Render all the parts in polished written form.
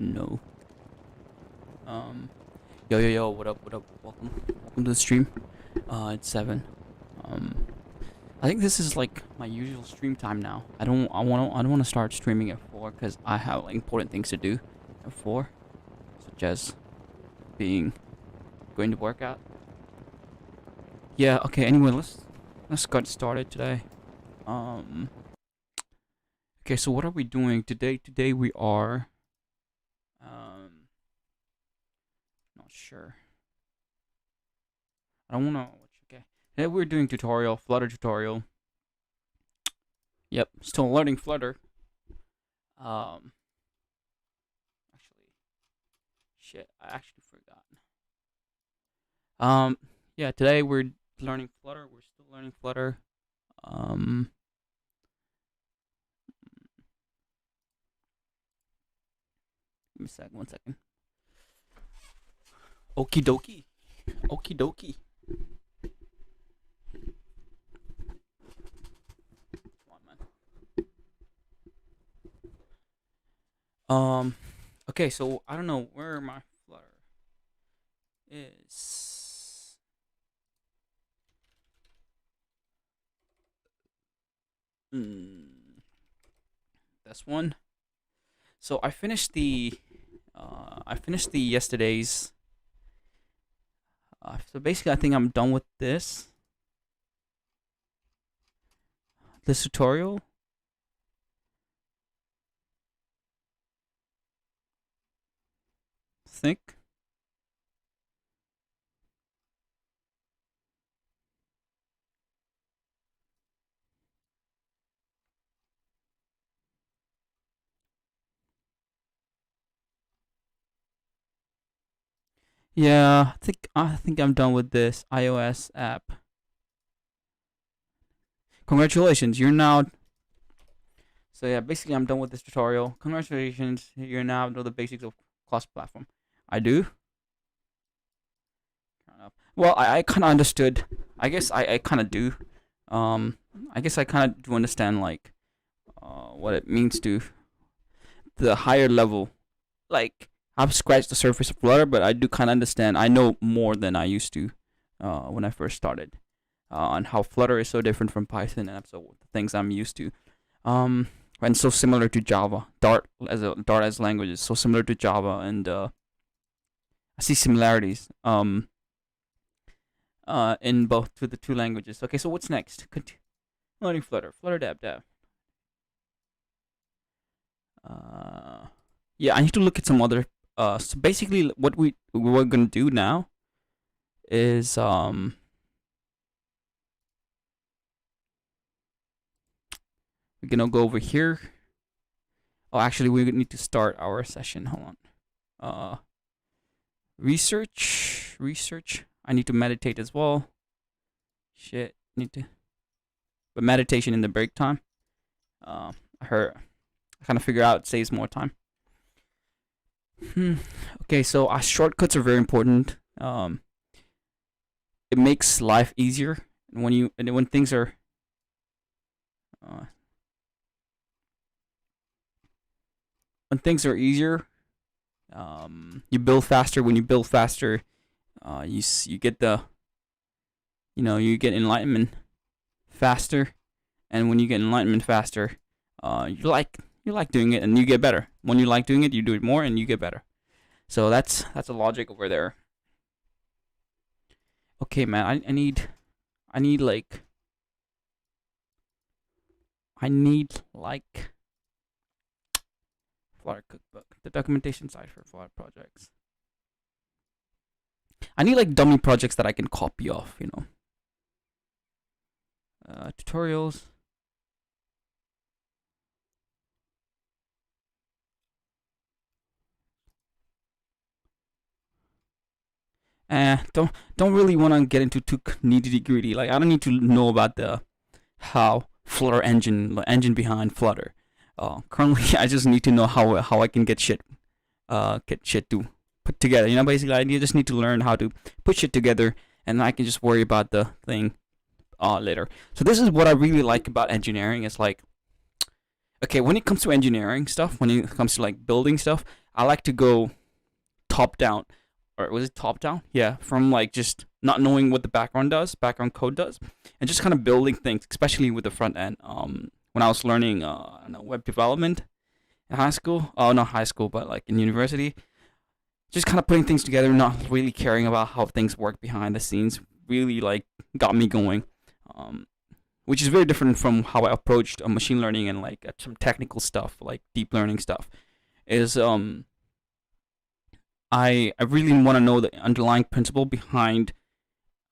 No. Yo, what up, welcome to the stream. It's 7. I think this is like my usual stream time now. I don't want to start streaming at 4 because I have like, important things to do at 4, such as going to work out. Yeah, okay, anyway, let's get started today. Okay, so what are we doing today? Today we are not sure. I don't wanna okay. Today we're doing Flutter tutorial. Yep, still learning Flutter. Actually, shit, I actually forgot. Yeah, today we're learning Flutter. We're still learning Flutter. Give me one second. Okie dokie. Okie dokie. Come on, man. Okay, so I don't know where my Flutter is. This one. So I finished the yesterday's. So basically, I think I'm done with this tutorial. Think. Yeah, I think I'm done with this iOS app. Congratulations, you're now. So yeah, basically I'm done with this tutorial. Congratulations, you're now know the basics of cross-platform. I do. Well, I kind of understood. I guess I kind of do. I guess I kind of do understand like what it means to the higher level. Like I've scratched the surface of Flutter, but I do kind of understand. I know more than I used to when I first started on how Flutter is so different from Python and so the things I'm used to. And so similar to Java. Dart as language is so similar to Java, and I see similarities in both to the two languages. Okay, so what's next? Learning Flutter. Flutter dev. Yeah, I need to look at some other. So basically, what we're gonna do now is we're gonna go over here. Oh, actually, we need to start our session. Hold on. Research. I need to meditate as well. Shit, but meditation in the break time. I kind of figure out it saves more time. Okay, so our shortcuts are very important. It makes life easier when things are easier. You build faster. When you build faster, you get you get enlightenment faster, and when you get enlightenment faster, you like doing it and you get better. When you like doing it, you do it more and you get better. So that's a logic over there. Okay, man, I need like Flutter cookbook, the documentation side for Flutter projects. I need like dummy projects that I can copy off, tutorials. Don't really want to get into too nitty-gritty. Like I don't need to know about the how Flutter engine behind Flutter. Currently I just need to know how I can get shit to put together. Basically I just need to learn how to put shit together, and I can just worry about the thing later. So this is what I really like about engineering. It's like, okay, when it comes to engineering stuff, when it comes to like building stuff, I like to go top down, or was it top down? Yeah, from like just not knowing what the background code does, and just kind of building things, especially with the front end. When I was learning, I don't know, web development in high school. Oh, not high school, but like in university, just kind of putting things together, not really caring about how things work behind the scenes, really like got me going. Um, which is very different from how I approached machine learning and like some technical stuff, like deep learning stuff. Is I really want to know the underlying principle behind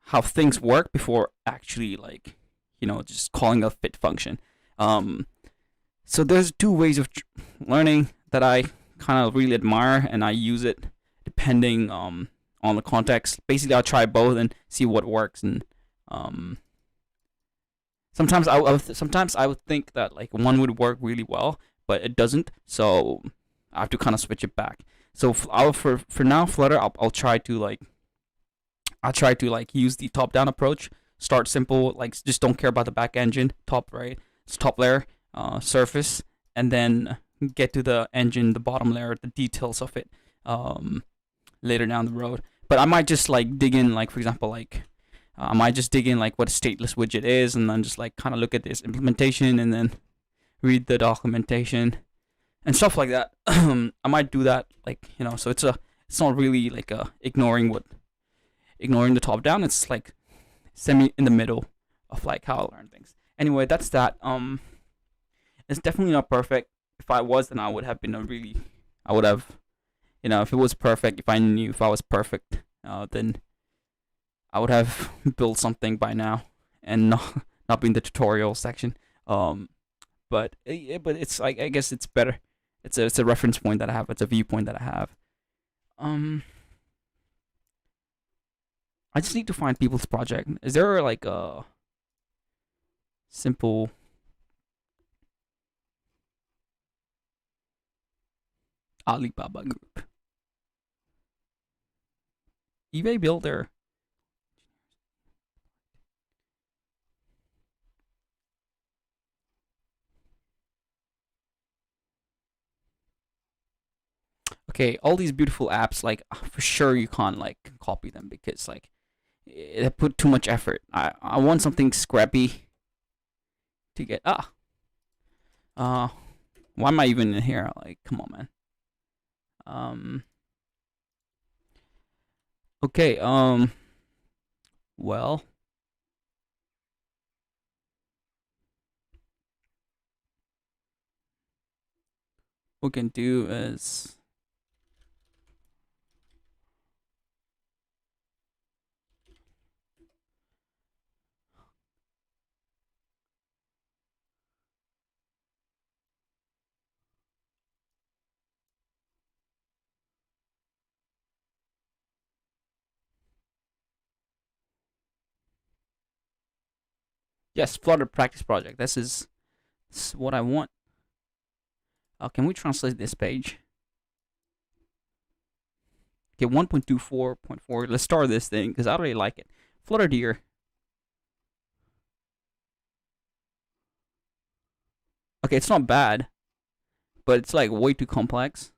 how things work before actually like just calling a fit function. Um, so there's two ways of learning that I kind of really admire, and I use it depending on the context. Basically, I'll try both and see what works. And um, sometimes I would think that like one would work really well, but it doesn't. So I have to kind of switch it back. So for now, Flutter, I'll try to like use the top down approach. Start simple, like just don't care about the back engine, top right, top layer, surface, and then get to the engine, the bottom layer, the details of it, later down the road. But I might just like dig in, like for example, like I might just dig in like what a stateless widget is, and then just like kind of look at this implementation, and then read the documentation and stuff like that. I might do that, like so it's not really like ignoring the top down. It's like semi in the middle of like how I learn things. Anyway, that's that. It's definitely not perfect. If I was, then I would have been I would have, if it was perfect, if I was perfect, then I would have built something by now and not be in the tutorial section. But it's like, I guess it's better. It's a reference point that I have. It's a viewpoint that I have. I just need to find people's project. Is there like a simple Alibaba group? eBay Builder. Okay, all these beautiful apps, like for sure you can't like copy them because like it put too much effort. I want something scrappy to get. Why am I even in here? Like, come on, man. Okay. Well. What we can do is. Yes, Flutter practice project. This is what I want. Can we translate this page? Okay, 1.24.4. Let's start this thing because I really like it. Flutter deer. Okay, it's not bad, but it's like way too complex.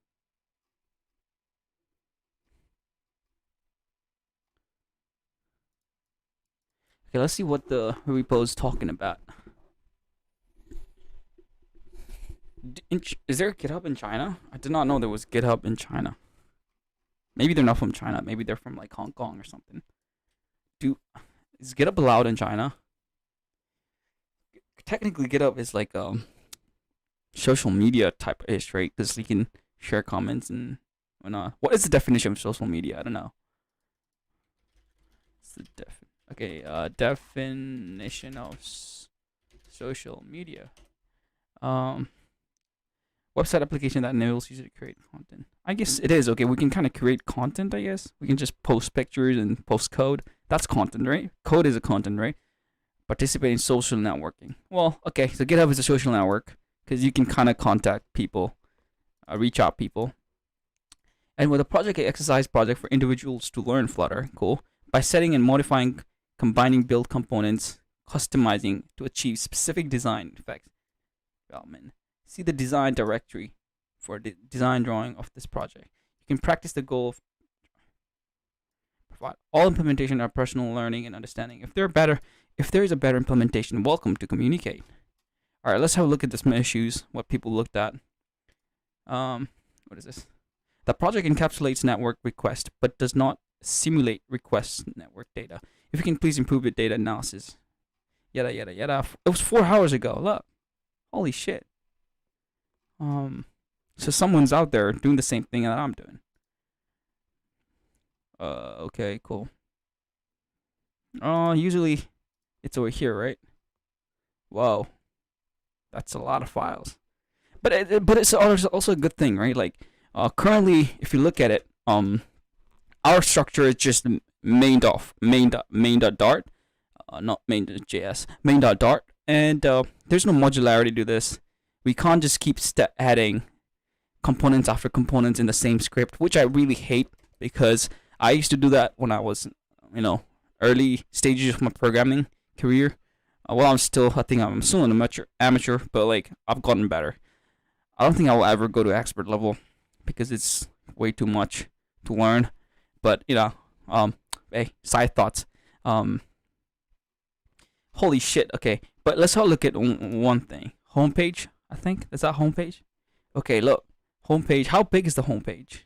Okay, let's see what the repo is talking about. Is there a GitHub in China? I did not know there was GitHub in China. Maybe they're not from China. Maybe they're from like Hong Kong or something. Is GitHub allowed in China? Technically, GitHub is like social media type ish, right? Because you can share comments and whatnot. What is the definition of social media? I don't know. It's the definition of social media. Website application that enables user to create content. I guess it is. Okay, we can kind of create content, I guess. We can just post pictures and post code. That's content, right? Code is a content, right? Participate in social networking. Well, okay, so GitHub is a social network because you can kind of contact people, reach out people. And with a project exercise project for individuals to learn Flutter, cool. By setting and modifying, combining build components, customizing to achieve specific design effects. Development. See the design directory for the design drawing of this project. You can practice the goal of provide all implementation are personal learning and understanding. If there is a better implementation, welcome to communicate. All right, let's have a look at some issues. What people looked at. What is this? The project encapsulates network request, but does not simulate request network data. If you can please improve the data analysis. Yada yada yada. It was 4 hours ago. Look, holy shit. So someone's out there doing the same thing that I'm doing. Okay, cool. Usually it's over here, right? Whoa, that's a lot of files. But it's also a good thing, right? Like, currently, if you look at it, our structure is just main.dart, not main.js, main.dart, and there's no modularity to this. We can't just keep adding components after components in the same script, which I really hate because I used to do that when I was, early stages of my programming career. Well, I think I'm still an amateur, but like I've gotten better. I don't think I will ever go to expert level because it's way too much to learn. But hey, side thoughts. Holy shit. Okay, but let's have a look at one thing. Homepage. I think is that homepage. Okay, look, homepage. How big is the homepage?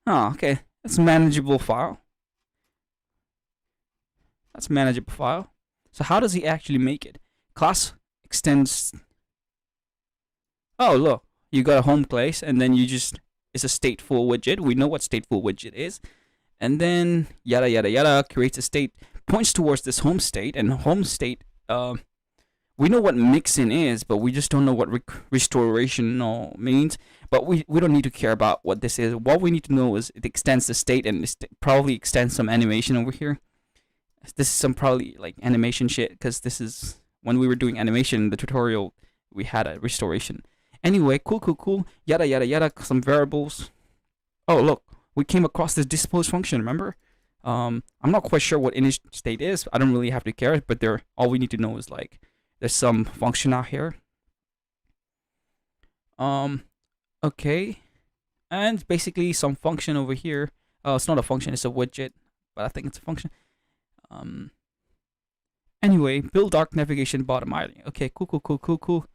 Oh, okay, that's a manageable file. So how does he actually make it? Class extends. Oh, look, you got a home place, and then it's a stateful widget. We know what stateful widget is, and then yada yada yada creates a state, points towards this home state, and home state. We know what mixin is, but we just don't know what restoration means. But we don't need to care about what this is. What we need to know is it extends the state, and it probably extends some animation over here. This is some probably like animation shit, because this is when we were doing animation in the tutorial, we had a restoration. Anyway, cool, yada yada yada, some variables. Oh look, we came across this dispose function, remember? I'm not quite sure what init state is. I don't really have to care, but all we need to know is like there's some function out here. Okay, and basically some function over here. It's not a function, it's a widget, but I think it's a function. Anyway, build dark navigation bottom idling. Okay, cool.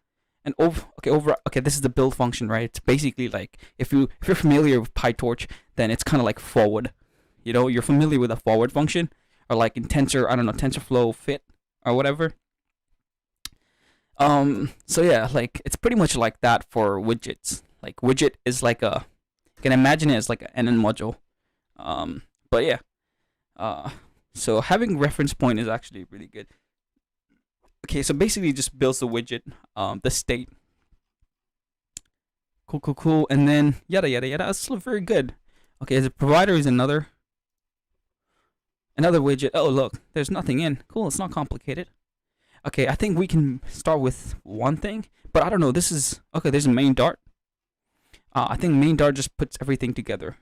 And okay, this is the build function, right? It's basically like if you're familiar with PyTorch, then it's kind of like forward. You're familiar with a forward function, or like in TensorFlow fit or whatever. So yeah, like it's pretty much like that for widgets. Like widget is like you can imagine it as like an NN module. But yeah. So having reference point is actually really good. Okay, so basically it just builds the widget, the state. Cool, and then yada yada yada. That's very good. Okay, as a provider is another widget. Oh look, there's nothing in. Cool, it's not complicated. Okay, I think we can start with one thing, but I don't know. There's a main Dart. I think main Dart just puts everything together.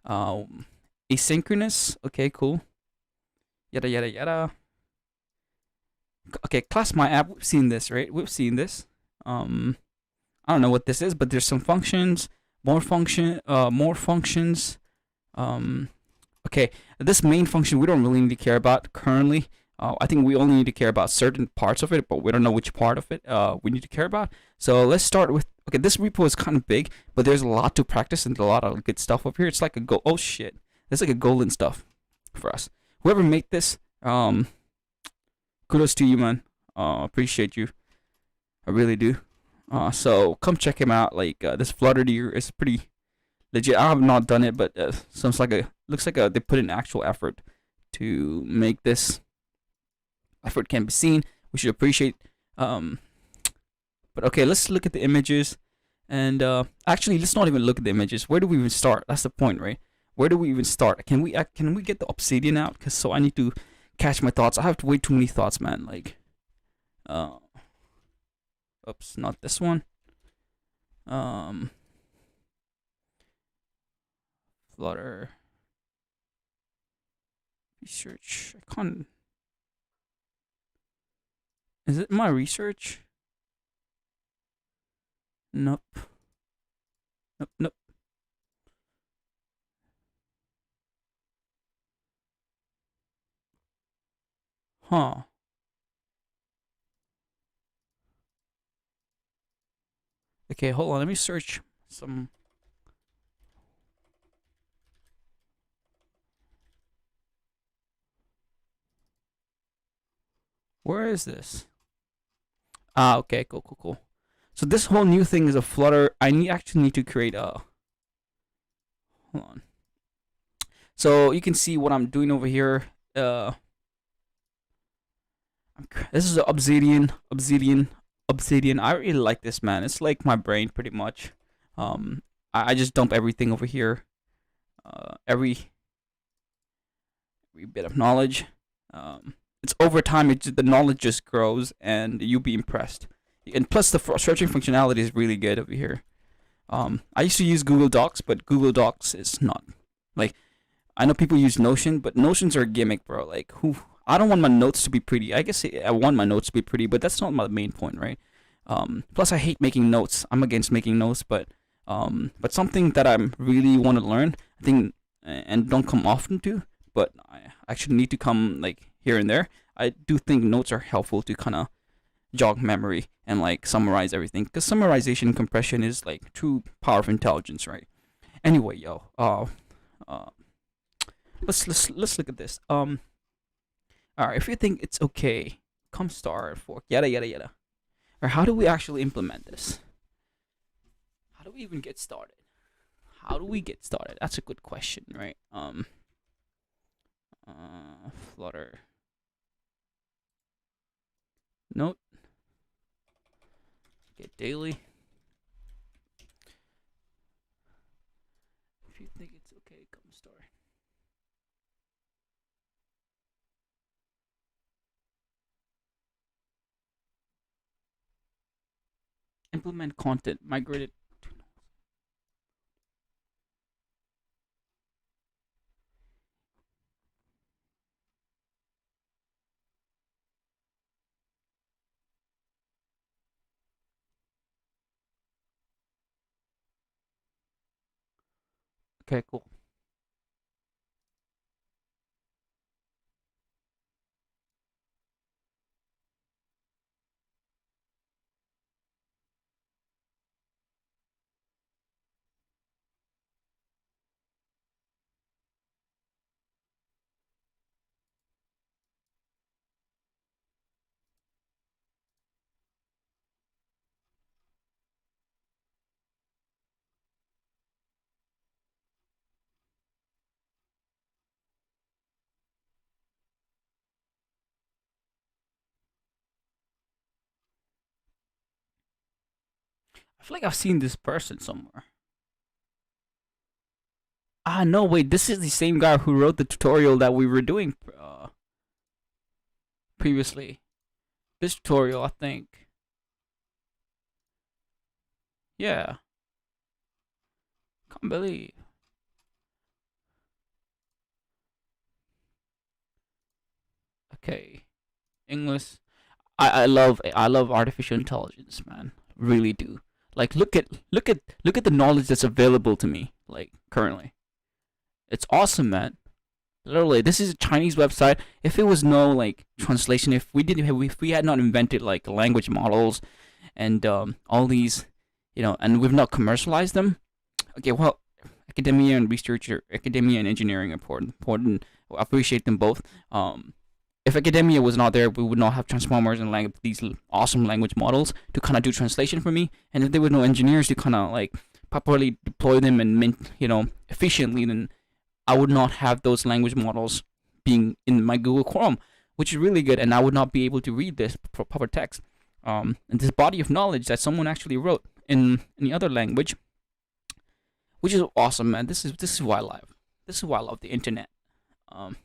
Asynchronous. Okay, cool. Yada yada yada. Okay, class my app. We've seen this, right? We've seen this. I don't know what this is, but there's some functions, more functions. Okay, this main function we don't really need to care about currently. I think we only need to care about certain parts of it, but we don't know which part of it we need to care about. So let's start with, okay, this repo is kind of big, but there's a lot to practice and a lot of good stuff up here. It's like oh shit, there's like a golden stuff for us. Whoever made this, kudos to you, man. Appreciate you, I really do. So come check him out. Like this Flutter deer is pretty legit. I have not done it, but looks like they put in actual effort to make this. Effort can be seen. We should appreciate. But okay, let's look at the images, and actually, let's not even look at the images. Where do we even start? That's the point, right? Where do we even start? Can we get the obsidian out? So I need to catch my thoughts. I have way too many thoughts, man. Like, oops, not this one. Flutter research. I can't. Is it my research? Nope. Nope. Nope. Huh. Okay, hold on. Let me search some. Where is this? Ah, okay, cool, cool, cool. So this whole new thing is a Flutter. Actually need to create a. Hold on. So you can see what I'm doing over here. This is Obsidian. I really like this, man. It's like my brain pretty much. I just dump everything over here. Every bit of knowledge. It's over time. The knowledge just grows, and you'll be impressed. And plus, the searching functionality is really good over here. I used to use Google Docs, but Google Docs is not like I know people use Notion, but Notions are a gimmick, bro. Like who? I don't want my notes to be pretty. I guess I want my notes to be pretty, but that's not my main point, right? Plus, I hate making notes. I'm against making notes, but something that I really want to learn, I think, and don't come often to, but I actually need to come like here and there. I do think notes are helpful to kind of jog memory and like summarize everything, because summarization and compression is like true power of intelligence, right? Anyway, yo, uh, let's look at this. All right, if you think it's okay, come start fork, yada yada yada. Or how do we actually implement this? How do we even get started? How do we get started? That's a good question, right? Flutter. Note. Get daily. If you think it's okay, come start. Implement content. Migrate it. Okay, cool. I feel like I've seen this person somewhere. Ah, no, wait. This is the same guy who wrote the tutorial that we were doing previously. This tutorial, I think. Yeah. Can't believe. Okay. English. I love artificial intelligence, man. Really do. Like look at the knowledge that's available to me, like currently. It's awesome, man. Literally, this is a Chinese website. If it was no like translation, if we had not invented like language models and all these, and we've not commercialized them. Okay, well, academia and engineering are important. I appreciate them both. If academia was not there, we would not have transformers and these awesome language models to kind of do translation for me. And if there were no engineers to kind of like properly deploy them and efficiently, then I would not have those language models being in my Google Chrome, which is really good. And I would not be able to read this proper text, and this body of knowledge that someone actually wrote in any other language, which is awesome, man. This is why I love. This is why I love the internet. Um,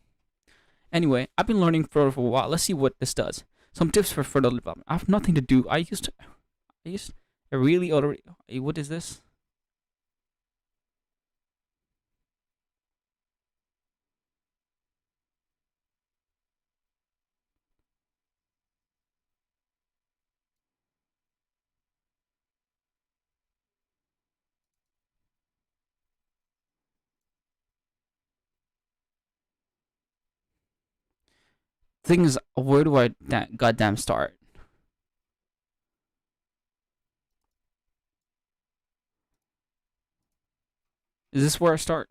Anyway, I've been learning for a while. Let's see what this does. Some tips for further development. I have nothing to do. I really already. What is this? thing is, where do I goddamn start? Is this where I start?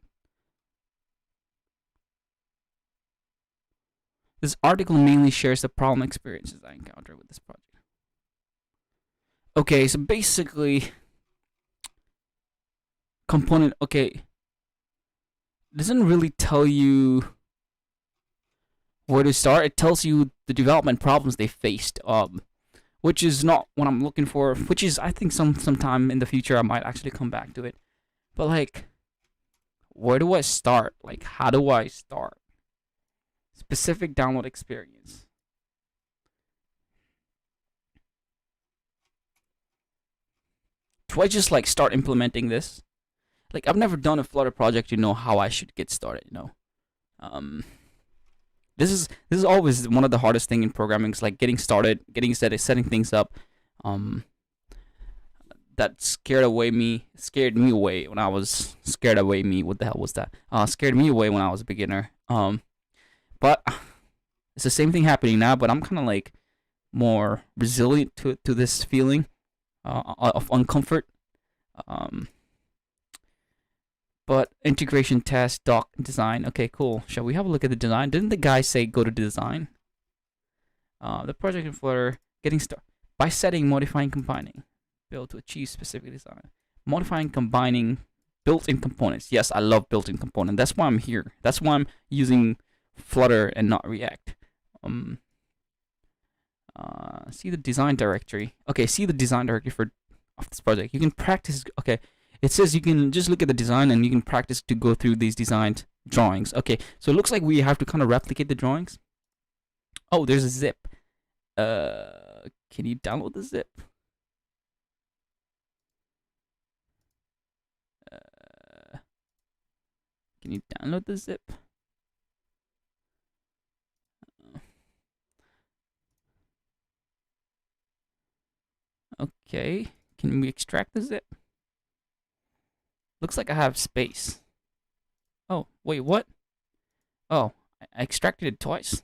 This article mainly shares the problem experiences I encountered with this project. Okay, so basically, component. Okay, doesn't really tell you where to start. It tells you the development problems they faced. Which is not what I'm looking for. Which is, I think, sometime in the future I might actually come back to it. But like, where do I start? Like, how do I start? Specific download experience. Do I just like start implementing this? Like, I've never done a Flutter project to know how I should get started. Um, this is always one of the hardest thing in programming. Is like getting started, setting things up. That scared me away when I was scared away me. What the hell was that? Scared me away when I was a beginner. But it's the same thing happening now. But I'm kind of like more resilient to this feeling of uncomfort. But integration test, doc, design. Okay, cool. Shall we have a look at the design? Didn't the guy say go to design? The project in Flutter, getting started by setting, modifying, combining, build to achieve specific design. Modifying, combining, built-in components. Yes, I love built-in component. That's why I'm here. That's why I'm using Flutter and not React. See the design directory. Okay, see the design directory of this project. You can practice. Okay, it says you can just look at the design and you can practice to go through these designed drawings. Okay, so it looks like we have to kind of replicate the drawings. Oh, there's a zip. Can you download the zip? Can you download the zip? Okay, can we extract the zip? Looks like I have space. Oh, wait, what? Oh, I extracted it twice.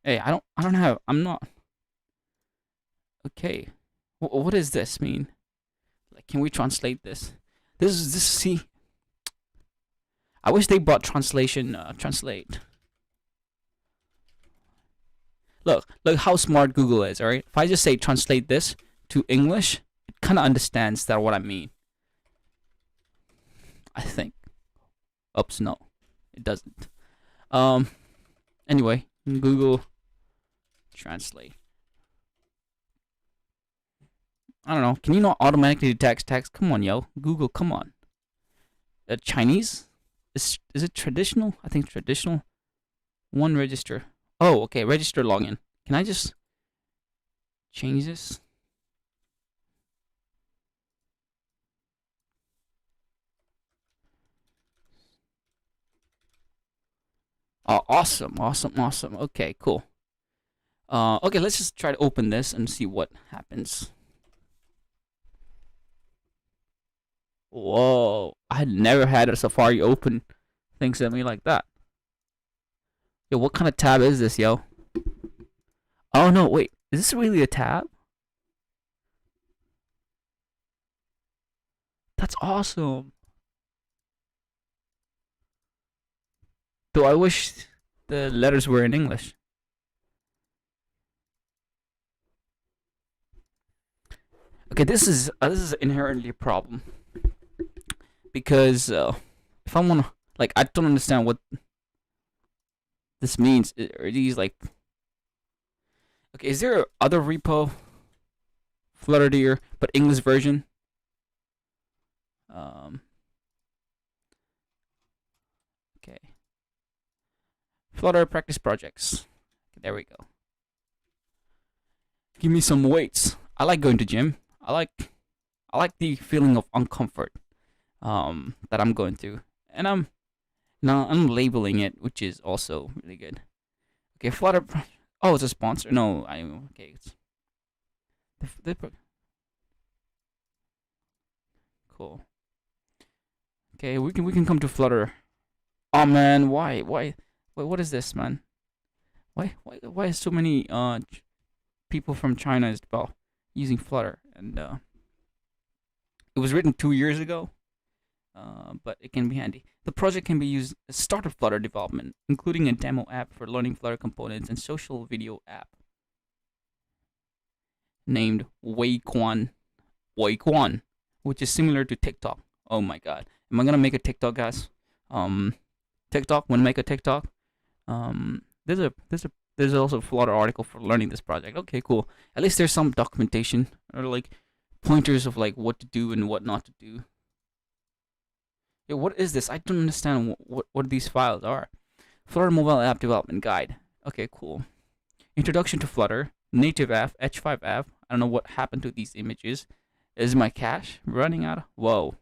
Hey, I'm not. Okay, what does this mean? Like, can we translate this? See. I wish they brought translation, translate. Look how smart Google is, alright? If I just say translate this to English, it kind of understands that what I mean. I think. Oops, no. It doesn't. Anyway, Google Translate. I don't know. Can you not automatically detect text? Come on, yo. Google, come on. Chinese? Is it traditional? I think traditional. One register. Oh, okay. Register login. Can I just change this? Oh, awesome. Okay, cool. Okay, let's just try to open this and see what happens. Whoa, I had never had a Safari open things at me like that. Yo, what kind of tab is this, yo? Oh no, wait, is this really a tab? That's awesome. Though I wish the letters were in English. Okay, this is inherently a problem because if I wanna, like, I don't understand what this means. Are these like, okay? Is there other repo, Flutterdeer, but English version? Okay. Flutter practice projects. There we go. Give me some weights. I like going to gym. I like the feeling of uncomfort that I'm going through, and I'm labeling it, which is also really good. Okay, Flutter. Oh, it's a sponsor. No, okay. It's cool. Okay, we can come to Flutter. Oh man, why? Wait, what is this, man? why is so many people from China is using Flutter? And it was written 2 years ago, but it can be handy. The project can be used as start of Flutter development, including a demo app for learning Flutter components and social video app named Weiquan, which is similar to TikTok. Oh my god, am I gonna make a TikTok, guys? TikTok. Wanna make a TikTok? There's also a Flutter article for learning this project. Okay, cool. At least there's some documentation or like pointers of like what to do and what not to do. Yeah, what is this? I don't understand what these files are. Flutter mobile app development guide. Okay, cool. Introduction to Flutter. Native app, H5 app. I don't know what happened to these images. Is my cache running out? Whoa.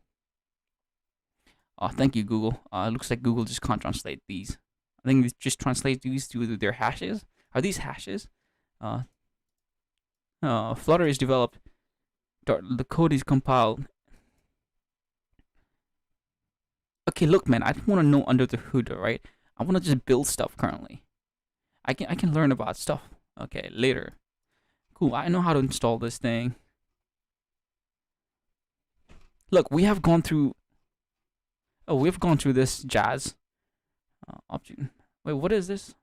Oh, thank you, Google. It looks like Google just can't translate these. I think it just translates these to their hashes. Are these hashes? Flutter is developed. The code is compiled. Okay, look, man. I don't want to know under the hood, right? I want to just build stuff currently. I can learn about stuff. Okay, later. Cool. I know how to install this thing. Look, we have gone through. Oh, we've gone through this jazz. Object. Wait, what is this?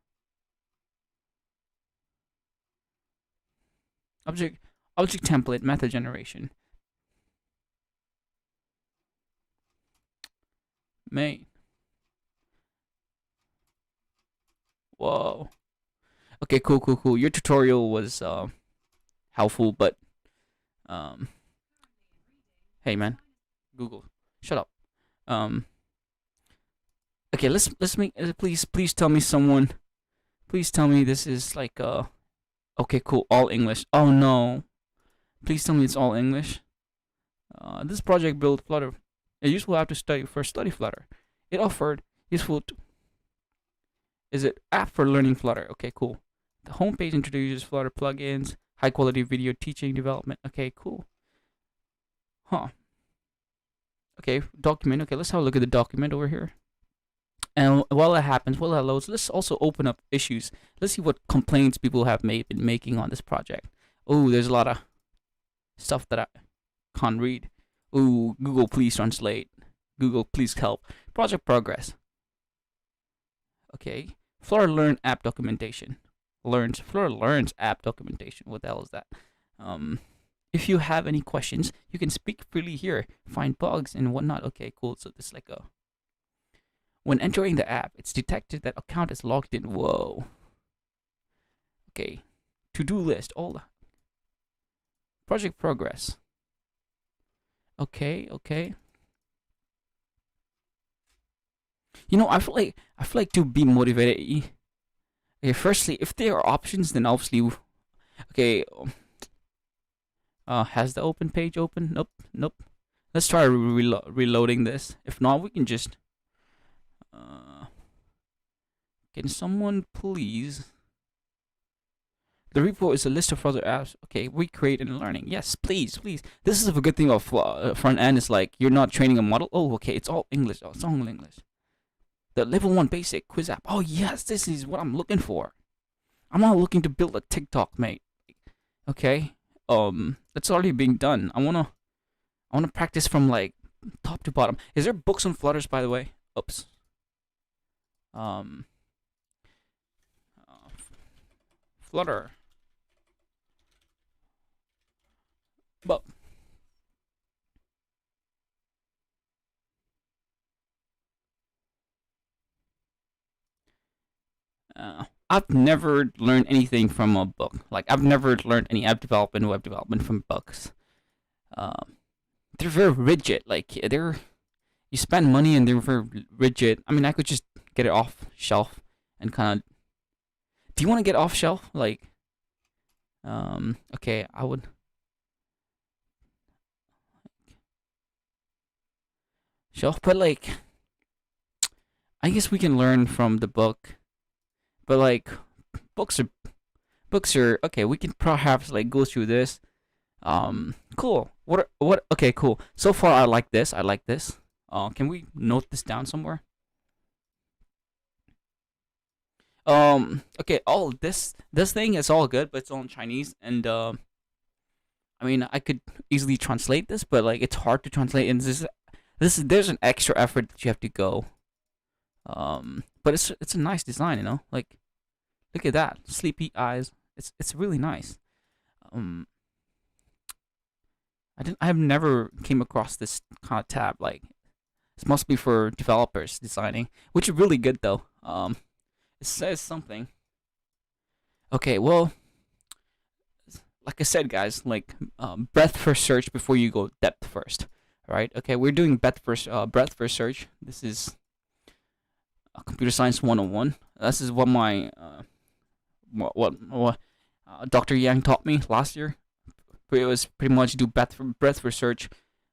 Object template method generation. Main. Whoa. Okay, cool. Your tutorial was helpful, but hey man, Google, shut up. Okay, let's make please tell me someone. Please tell me this is like okay, cool, all English. Oh no. Please tell me it's all English. This project built Flutter. A useful app to study Flutter. It offered useful. Is it app for learning Flutter? Okay, cool. The homepage introduces Flutter plugins, high quality video teaching development. Okay, cool. Huh. Okay, document. Okay, let's have a look at the document over here. And while that happens, while that loads, let's also open up issues. Let's see what complaints people have been making on this project. Oh, there's a lot of stuff that I can't read. Ooh, Google, please translate. Google, please help. Project progress. Okay. Flutter Learn app documentation. Flutter Learns app documentation. What the hell is that? If you have any questions, you can speak freely here. Find bugs and whatnot. Okay, cool. So this is like a. When entering the app, it's detected that account is logged in. Whoa. Okay. To-do list. All that. Project progress. Okay. You know, I feel like to be motivated. Okay, firstly, if there are options, then obviously, okay. Has the open page open? Nope. Let's try reloading this. If not, we can just. Can someone please? The repo is a list of other apps. Okay, recreate and learning. Yes, please. This is a good thing of front end. Is like you're not training a model. Oh, okay, it's all English. Oh, it's all English. The level 1 basic quiz app. Oh yes, this is what I'm looking for. I'm not looking to build a TikTok, mate. Okay. It's already being done. I wanna practice from like top to bottom. Is there books on Flutters, by the way? Oops. Flutter. But I've never learned anything from a book. Like I've never learned any app development, web development from books. They're very rigid. Like you spend money and they're very rigid. I mean, I could just get it off shelf and kind of. Do you want to get off shelf? Like, okay, I would. Shelf, but like, I guess we can learn from the book. But like, books are okay. We can perhaps like go through this. Cool. What? Okay, cool. So far, I like this. Can we note this down somewhere? Okay, all this thing is all good, but it's all in Chinese, and I mean, I could easily translate this, but like it's hard to translate, and there's an extra effort that you have to go. But it's a nice design, you know. Like, look at that, sleepy eyes. It's really nice. Um, I've never came across this kind of tab. Like, this must be for developers designing, which is really good though. It says something. Okay, well, like I said, guys, like breadth first search before you go depth first. Right? Okay, we're doing breadth first search. This is computer science 101. This is what my Dr. Yang taught me last year. It was pretty much do breadth first search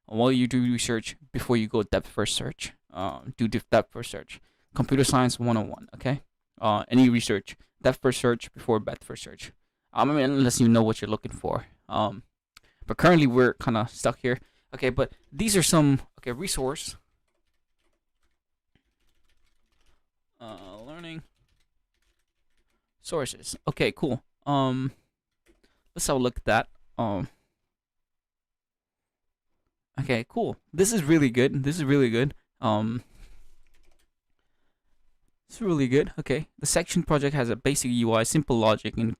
while you do research before you go depth first search. Do depth first search. Computer science 101. Okay. Any research, depth first search before breadth first search. I mean, unless you know what you're looking for. But currently we're kind of stuck here. Okay, but these are some resource. Learning sources. Okay, cool. Let's have a look at that. Okay, cool. This is really good. This is really good. It's really good. Okay, the section project has a basic UI, simple logic, and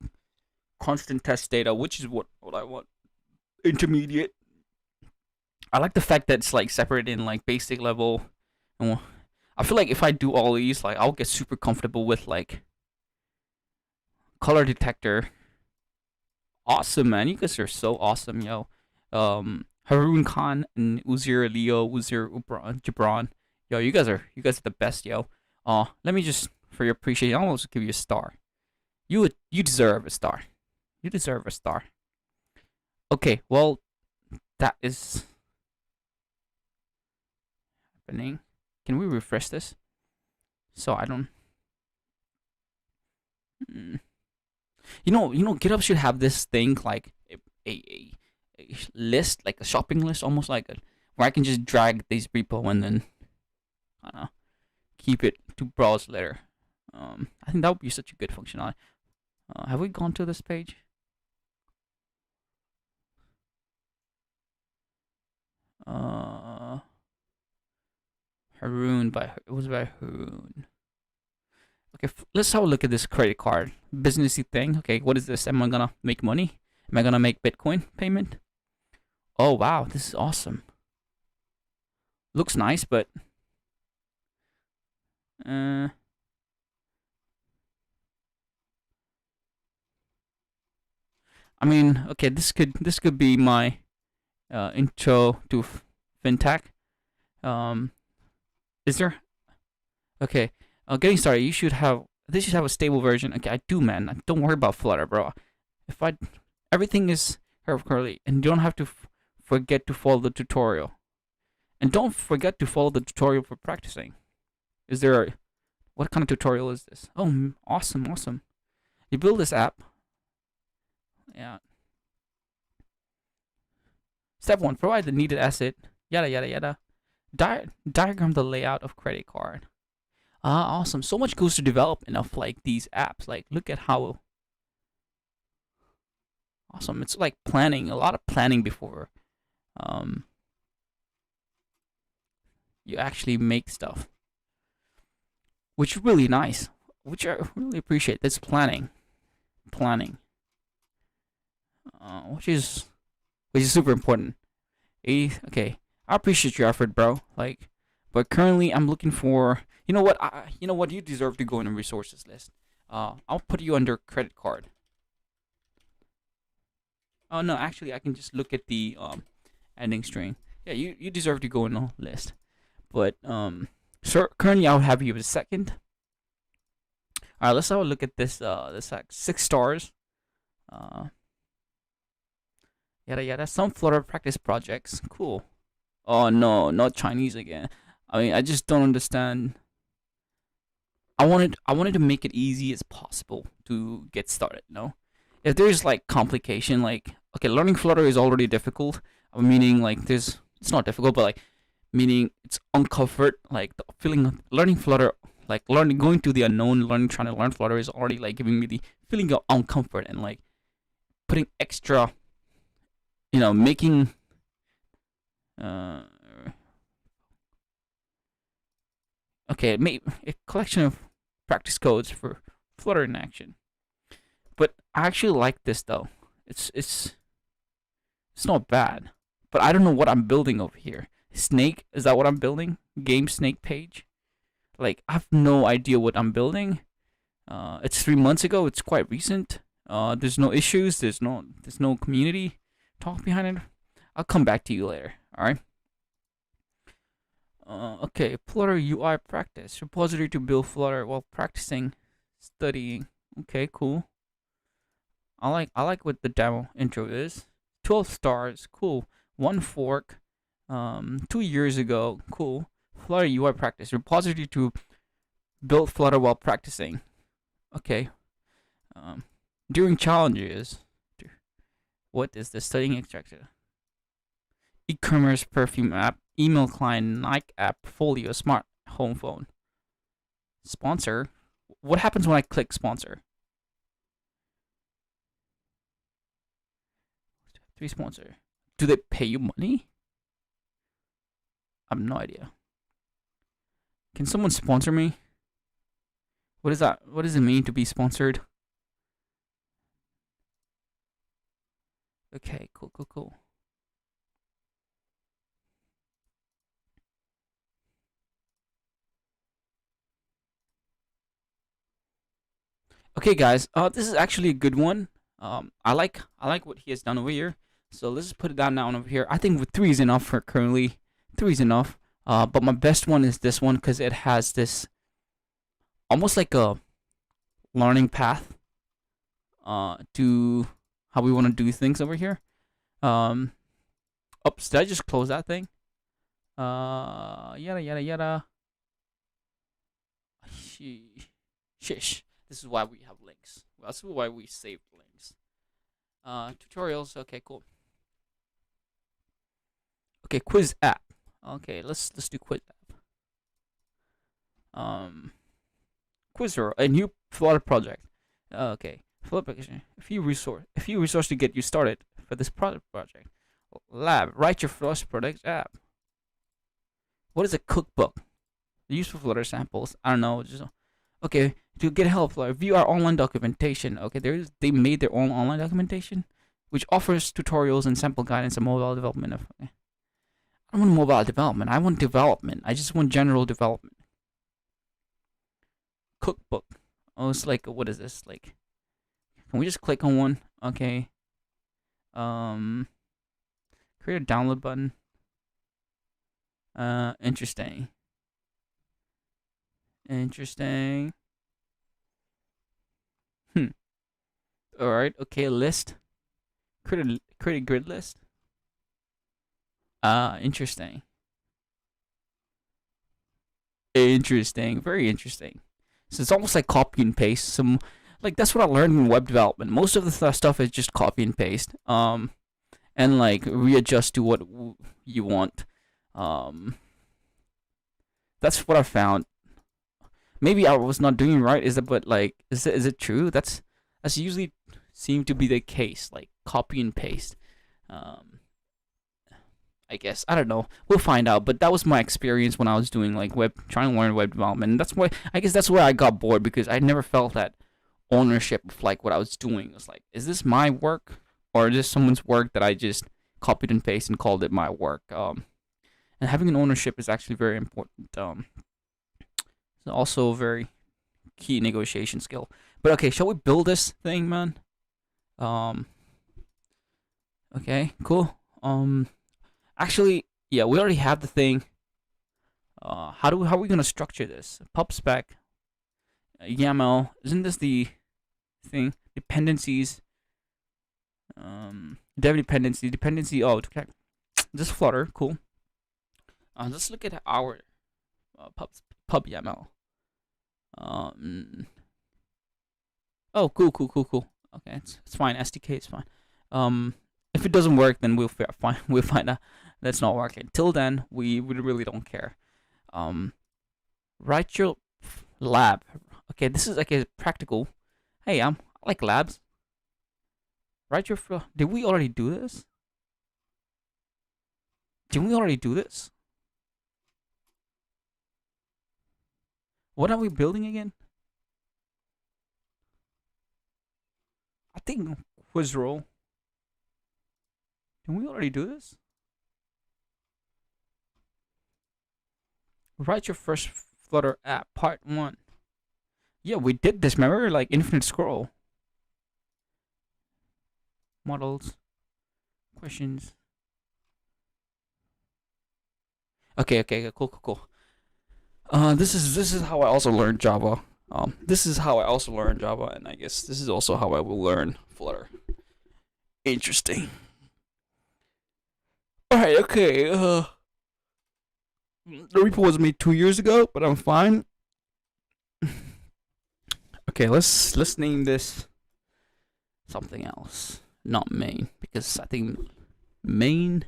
constant test data, which is what I want. Intermediate. I like the fact that it's like separated in like basic level. And I feel like if I do all these, like I'll get super comfortable with like color detector. Awesome, man. You guys are so awesome, yo. Haroon Khan and Uzair Leo, Uzair Jabran. Yo, you guys are the best, yo. Let me just, for your appreciation, I'll also give you a star. You deserve a star. You deserve a star. Okay, well, that is happening. Can we refresh this? So I don't. You know, GitHub should have this thing like a list, like a shopping list, almost like where I can just drag this repo and then I don't know, keep it to browse later. I think that would be such a good functionality. Have we gone to this page? Haroon it was by Haroon. Okay, let's have a look at this credit card businessy thing. Okay, what is this? Am I gonna make money? Am I gonna make Bitcoin payment? Oh wow, this is awesome. Looks nice, but I mean, okay, this could be my intro to fintech. Is there? Okay, getting started. This should have a stable version. Okay, I do, man. Don't worry about Flutter, bro. Everything is curly, and you don't have to forget to follow the tutorial. And don't forget to follow the tutorial for practicing. What kind of tutorial is this? Oh, awesome. You build this app. Yeah. Step 1, provide the needed asset. Yada yada yada. Diagram the layout of credit card. Awesome. So much goes to development of like these apps. Like, look at how awesome. It's like planning, a lot of planning before you actually make stuff, which is really nice, which I really appreciate. This planning, which is super important. Okay, I appreciate your effort, bro. Like, but currently I'm looking for. You know what? You deserve to go in a resources list. I'll put you under credit card. Oh no, actually I can just look at the ending string. Yeah, you deserve to go in a list. But so currently I'll have you as second. Alright, let's have a look at this like 6 stars. Yada yada. Some Flutter practice projects. Cool. Oh no, not Chinese again. I mean, I just don't understand. I wanted to make it easy as possible to get started, no? If there's like complication, like okay, learning Flutter is already difficult, meaning like it's not difficult, but like meaning it's uncovered, like the feeling of learning Flutter like learning, going to the unknown, trying to learn Flutter is already like giving me the feeling of uncomfort, and like putting extra, making uh okay, a collection of practice codes for Flutter in action. But I actually like this though. It's not bad. But I don't know what I'm building over here. Snake, is that what I'm building? Game snake page? Like, I have no idea what I'm building. It's 3 months ago. It's quite recent. There's no issues. There's no community talk behind it. I'll come back to you later. All right. Okay. Flutter UI practice repository to build Flutter while practicing, studying. Okay, cool. I like what the demo intro is. 12 stars. Cool. One fork. 2 years ago. Cool. Flutter UI practice repository to build Flutter while practicing. Okay. During challenges. What is the studying extractor? E-commerce perfume app, email client, Nike app, portfolio, smart home phone. Sponsor. What happens when I click sponsor? 3 sponsor. Do they pay you money? I have no idea. Can someone sponsor me? What is that? What does it mean to be sponsored? Okay, cool. Okay, guys. This is actually a good one. I like what he has done over here. So let's just put it down now over here. I think with 3 is enough for currently. 3 is enough. But my best one is this one because it has this almost like a learning path to how we want to do things over here. Oops, did I just close that thing? Yada. Shish. This is why we have links. That's why we saved links. Tutorials. Okay, cool. Okay, quiz app. Okay, let's do quiz app. Quizzer, a new Flutter project. Okay, Flutter application. A few resource to get you started for this project. Lab, write your first product app. What is a cookbook? Useful Flutter samples. I don't know. Just okay. To get help, view our online documentation. Okay, they made their own online documentation, which offers tutorials and sample guidance on mobile development. Okay. I don't want mobile development. I want development. I just want general development. Cookbook. Oh, it's like, what is this? Like, can we just click on one? Okay. Create a download button. Interesting. Alright, okay, list. Create a grid list. Interesting. Very interesting. So it's almost like copy and paste. Like that's what I learned in web development. Most of the stuff is just copy and paste. And like readjust to what you want. That's what I found. Maybe I was not doing right. Is it true? That's usually seem to be the case. Like copy and paste. I guess I don't know. We'll find out. But that was my experience when I was doing like trying to learn web development. And that's why I got bored, because I never felt that ownership of like what I was doing. It was like, is this my work or is this someone's work that I just copied and pasted and called it my work? And having an ownership is actually very important. It's also a very key negotiation skill. But okay, shall we build this thing, man? Okay, cool. Actually, yeah, we already have the thing. How are we gonna structure this? Pub spec, YAML. Isn't this the thing? Dependencies. Dev dependency. Oh, okay. This Flutter, cool. Let's look at our pub YAML. Oh, cool. Okay, it's fine. SDK is fine. If it doesn't work, then we'll find out that's not working. Till then, we really don't care. Write your Lab. Okay, this is like a practical. Hey, I like labs. Write your flow. Did we already do this? Did we already do this? What are we building again? I think quiz roll. Did we already do this? Write your first Flutter app, part 1. Yeah, we did this. Remember, like infinite scroll. Models, questions. Okay, cool. This is how I also learned Java. This is how I also learned Java, and I guess this is also how I will learn Flutter. Interesting. All right, okay. The repo was made 2 years ago, but I'm fine. Okay, let's name this something else, not main, because I think main.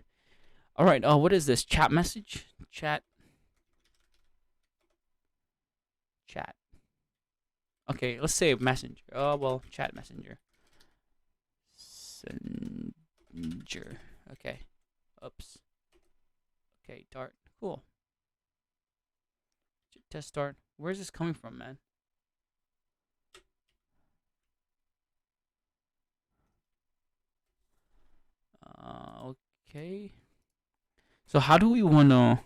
All right. What is this? Chat message? Chat. Okay, let's say messenger. Oh well, chat messenger. Messenger. Okay. Oops. Okay, Dart. Cool. Test Dart. Where's this coming from, man? Okay. So how do we wanna?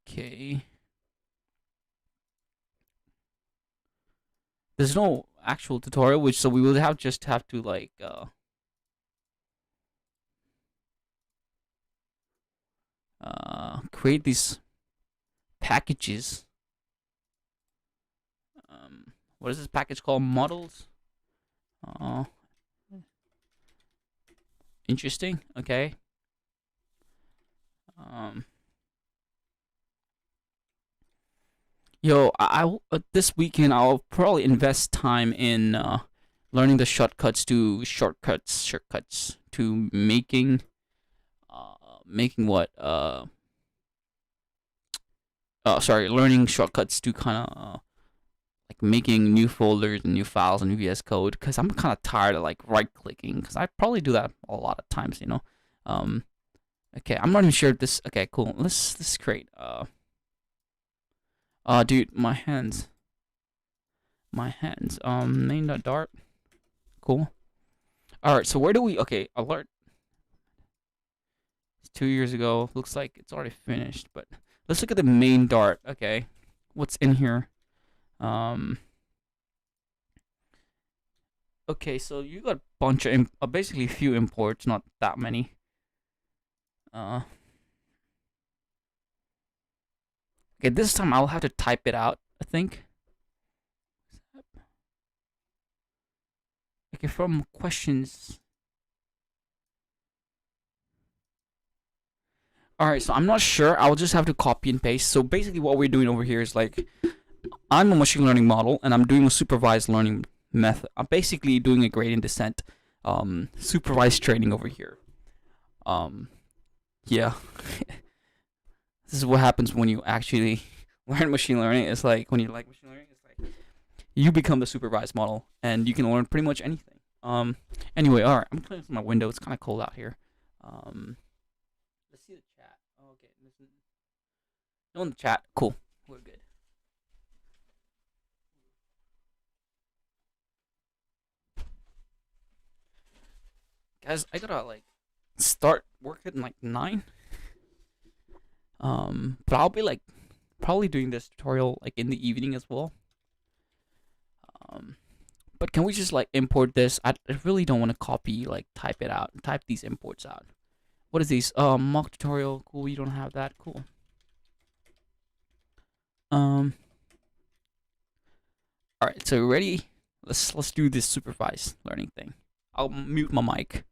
Okay. There's no actual tutorial, which so we will have to like create these packages. What is this package called? Models. Uh, Interesting. Okay. Yo, this weekend I'll probably invest time in learning the shortcuts to making what learning shortcuts to kind of like making new folders and new files and new VS Code, because I'm kind of tired of like right clicking, because I probably do that a lot of times, you know. Um, okay, I'm not even sure if this. Okay, cool. Let's create. Dude, my hands. Main.dart. Cool. All right, so where do we? Okay, alert. It's 2 years ago. Looks like it's already finished, but let's look at the main Dart. Okay, what's in here? Okay, so you got a bunch of basically a few imports, not that many. Okay, this time I'll have to type it out, I think. Okay, from questions. All right, so I'm not sure. I'll just have to copy and paste. So basically, what we're doing over here is like, I'm a machine learning model, and I'm doing a supervised learning method. I'm basically doing a gradient descent, supervised training over here. Yeah. This is what happens when you actually learn machine learning. It's like when you like machine learning, it's like you become the supervised model, and you can learn pretty much anything. Anyway, all right. I'm closing my window. It's kind of cold out here. Let's see the chat. Oh, okay. No in the chat. Cool. We're good. Guys, I gotta like start work at like 9. But I'll be like probably doing this tutorial like in the evening as well. But can we just like import this? I really don't want to copy, like type it out, type these imports out. What is these? Mock tutorial. Cool. You don't have that. Cool. All right. So ready? Let's do this supervised learning thing. I'll mute my mic.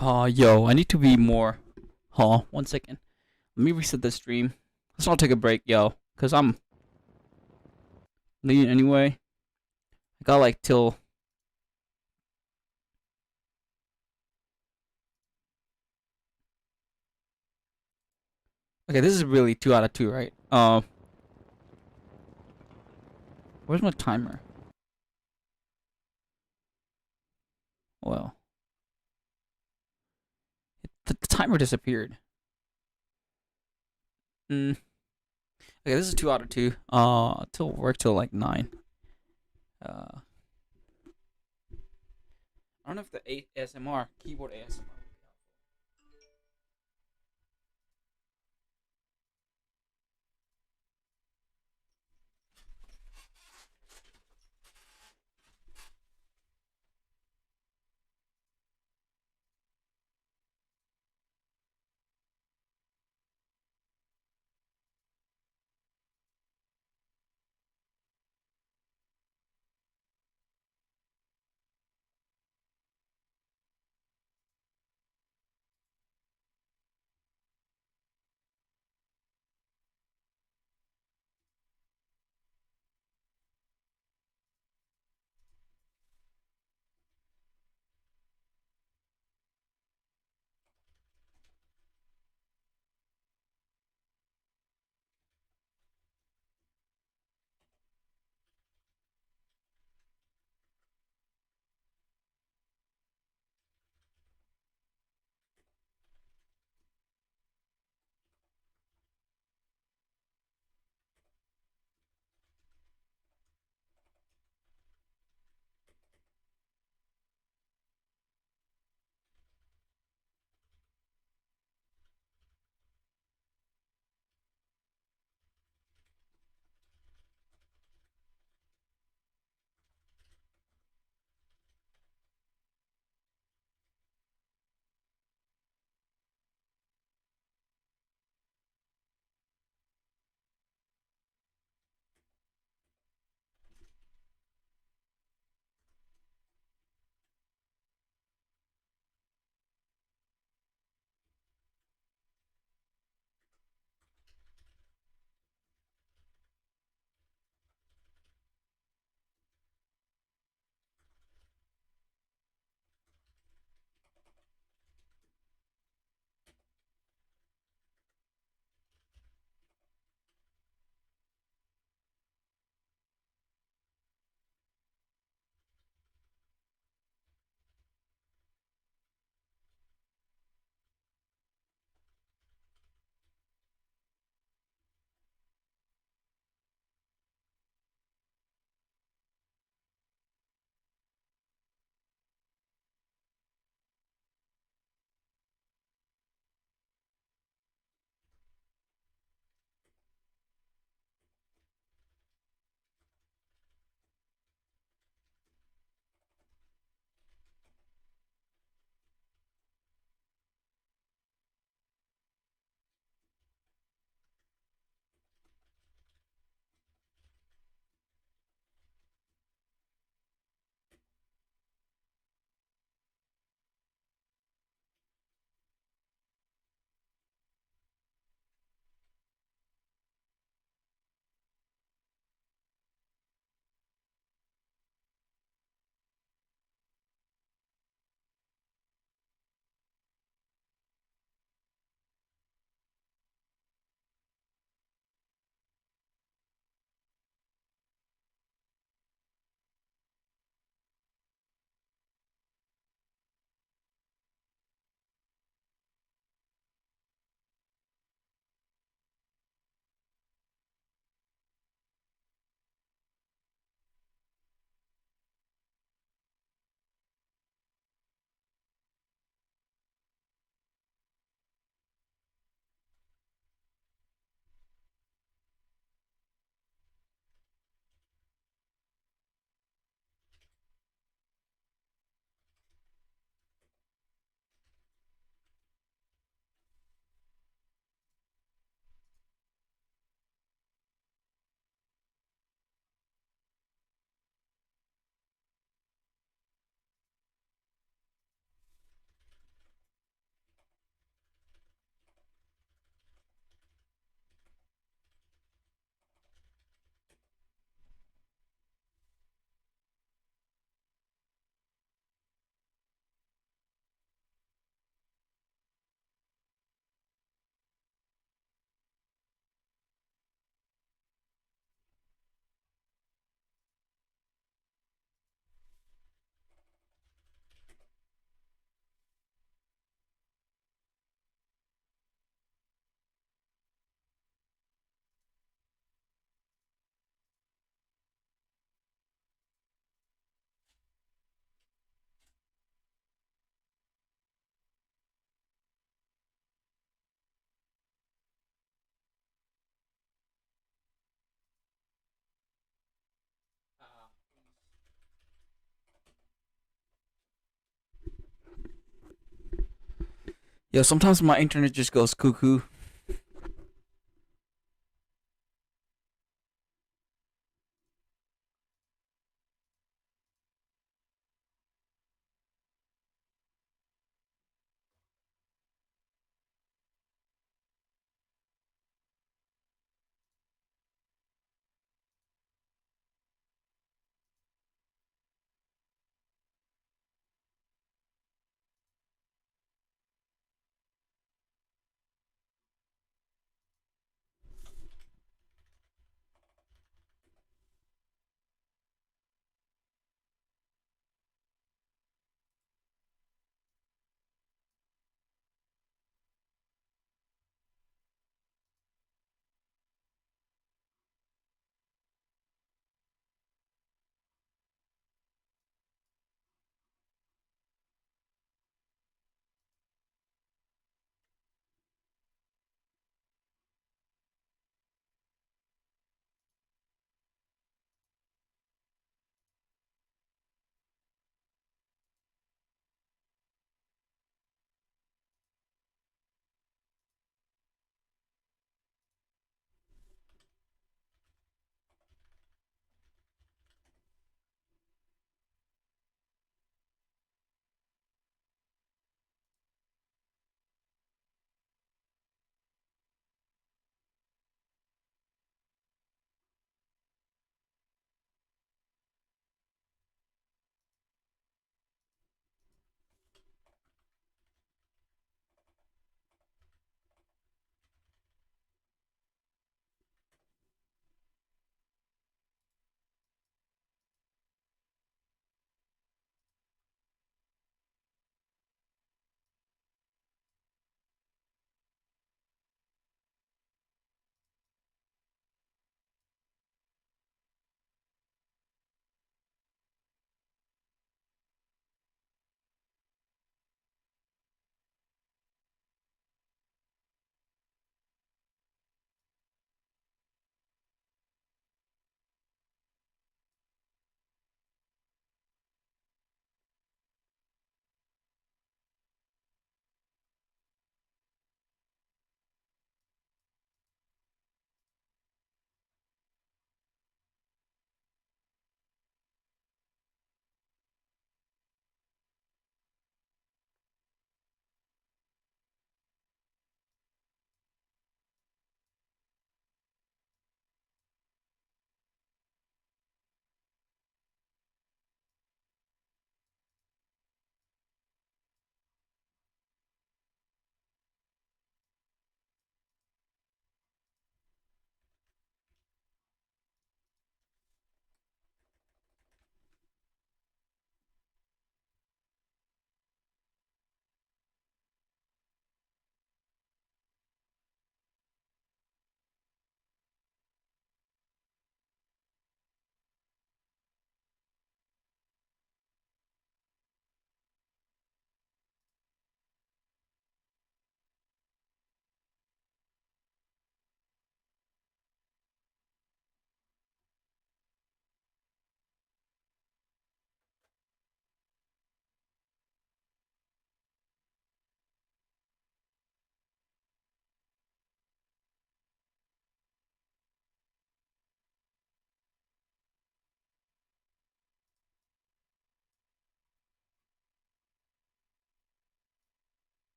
Yo, I need to be more. Huh, 1 second. Let me reset the stream. Let's not take a break, yo, cause I'm leaving anyway. I got like till. Okay, this is really 2 out of 2, right? Where's my timer? Well, the timer disappeared. Mm. Okay, this is 2 out of 2. Till work till like 9. I don't know if the ASMR keyboard ASMR. Yo, sometimes my internet just goes cuckoo.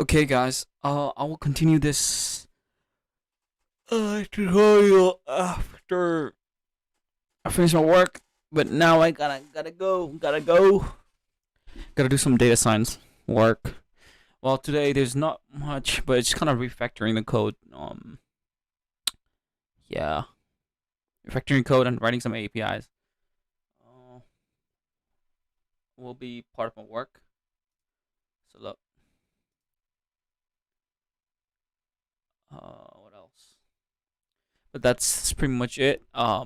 Okay, guys. I will continue this tutorial after I finish my work. But now I gotta go. Gotta do some data science work. Well, today there's not much, but it's kind of refactoring the code. Yeah, refactoring code and writing some APIs. Uh, will be part of my work. So look. What else? But that's pretty much it. I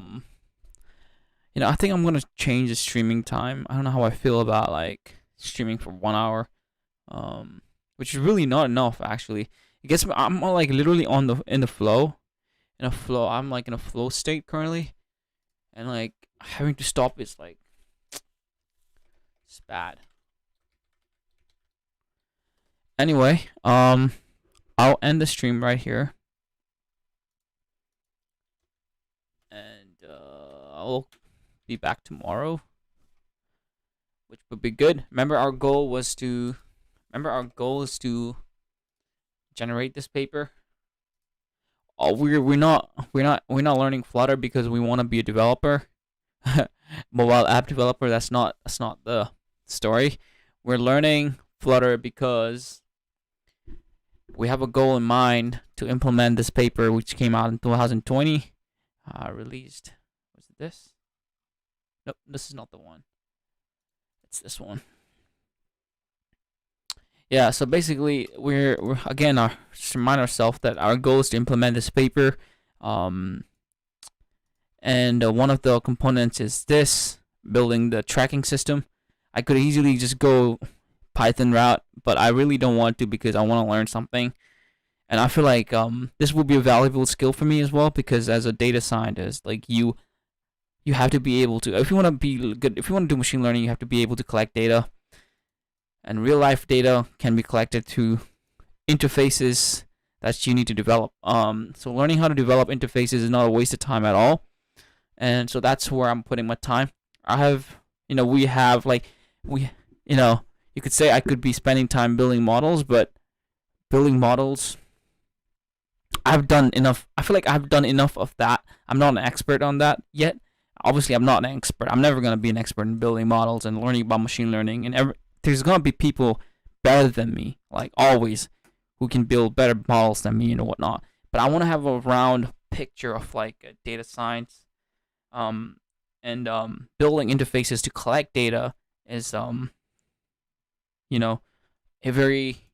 think I'm gonna change the streaming time. I don't know how I feel about like streaming for 1 hour. Which is really not enough actually. It gets me. I'm like literally on the in the flow, in a flow. I'm like in a flow state currently, and like having to stop is like it's bad. Anyway, I'll end the stream right here, and I'll be back tomorrow, which would be good. Remember, our goal is to generate this paper. Oh, we're not learning Flutter because we want to be a developer, mobile app developer. That's not the story. We're learning Flutter because we have a goal in mind to implement this paper, which came out in 2020. Released. Was it this? Nope, this is not the one. It's this one. Yeah, so basically, we're again, just remind ourselves that our goal is to implement this paper, um, and one of the components is this building the tracking system. I could easily just go Python route, but I really don't want to because I want to learn something, and I feel like this will be a valuable skill for me as well because as a data scientist, like you have to be able to if you want to be good if you want to do machine learning, you have to be able to collect data, and real life data can be collected through interfaces that you need to develop. So learning how to develop interfaces is not a waste of time at all, and so that's where I'm putting my time. I have, we have like we, you could say I could be spending time building models, but building models, I've done enough. I feel like I've done enough of that. I'm not an expert on that yet. Obviously, I'm not an expert. I'm never gonna be an expert in building models and learning about machine learning. And there's gonna be people better than me, like always, who can build better models than me and whatnot. But I want to have a round picture of like data science, and building interfaces to collect data is a very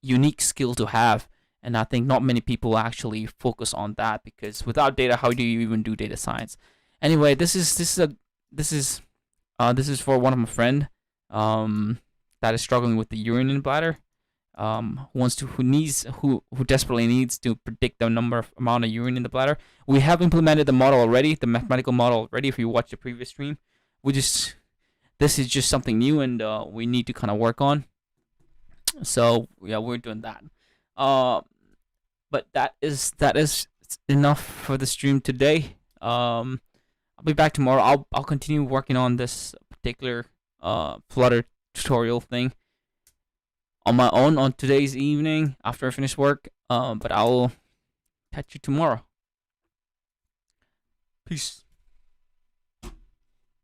unique skill to have. And I think not many people actually focus on that because without data, how do you even do data science? Anyway, this is for one of my friend that is struggling with the urinary bladder. Who desperately needs to predict the amount of urine in the bladder. We have implemented the model already, the mathematical model already. If you watch the previous stream, this is just something new, and we need to kind of work on. So yeah, we're doing that. But that is enough for the stream today. I'll be back tomorrow. I'll continue working on this particular Flutter tutorial thing on my own on today's evening after I finish work. But I'll catch you tomorrow. Peace.